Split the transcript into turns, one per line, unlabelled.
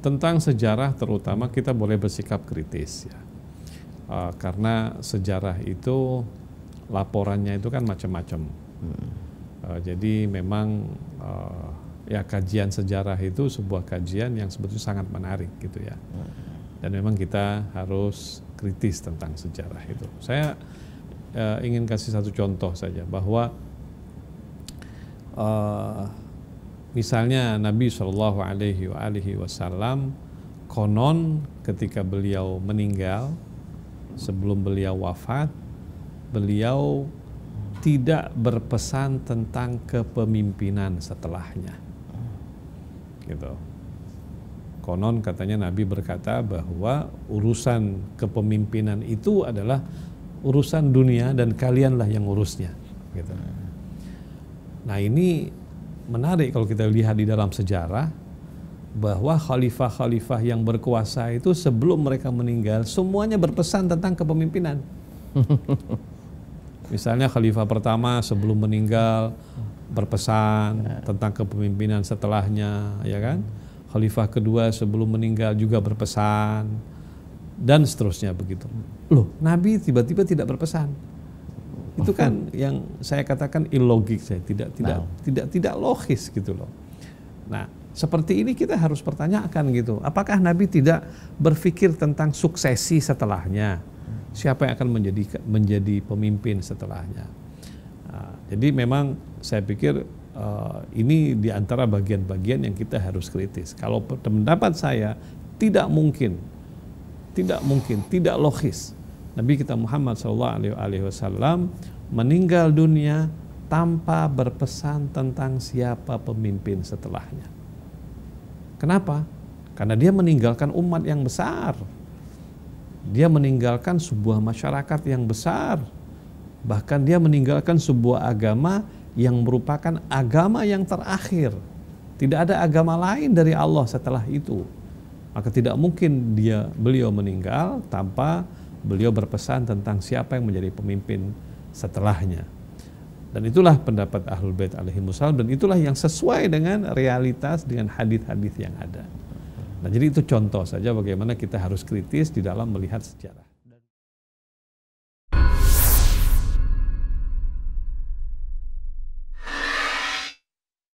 Tentang sejarah terutama kita boleh bersikap kritis ya. Karena sejarah itu laporannya itu kan macam-macam. Jadi memang ya kajian sejarah itu sebuah kajian yang sebetulnya sangat menarik gitu ya. Dan memang kita harus kritis tentang sejarah itu. Saya ingin kasih satu contoh saja bahwa misalnya Nabi SAW konon ketika beliau meninggal, sebelum beliau wafat, beliau tidak berpesan tentang kepemimpinan setelahnya. Gitu. Konon katanya Nabi berkata bahwa urusan kepemimpinan itu adalah urusan dunia dan kalianlah yang urusnya. Gitu. Nah ini menarik kalau kita lihat di dalam sejarah bahwa khalifah-khalifah yang berkuasa itu sebelum mereka meninggal semuanya berpesan tentang kepemimpinan. Misalnya khalifah pertama sebelum meninggal berpesan tentang kepemimpinan setelahnya, ya kan? Khalifah kedua sebelum meninggal juga berpesan dan seterusnya begitu. Loh, Nabi tiba-tiba tidak berpesan. Itu kan yang saya katakan illogik, saya tidak logis gitu loh. Nah, seperti ini kita harus pertanyakan gitu. Apakah Nabi tidak berpikir tentang suksesi setelahnya? Siapa yang akan menjadi pemimpin setelahnya? Nah, jadi memang saya pikir ini diantara bagian-bagian yang kita harus kritis. Kalau pendapat saya tidak mungkin, tidak logis. Nabi kita Muhammad SAW meninggal dunia tanpa berpesan tentang siapa pemimpin setelahnya. Kenapa? Karena dia meninggalkan umat yang besar. Dia meninggalkan sebuah masyarakat yang besar. Bahkan dia meninggalkan sebuah agama yang merupakan agama yang terakhir. Tidak ada agama lain dari Allah setelah itu. Maka tidak mungkin beliau meninggal tanpa beliau berpesan tentang siapa yang menjadi pemimpin setelahnya. Dan itulah pendapat Ahlul Bait alaihimussalam, dan itulah yang sesuai dengan realitas, dengan hadis-hadis yang ada. Nah, jadi itu contoh saja bagaimana kita harus kritis di dalam melihat sejarah.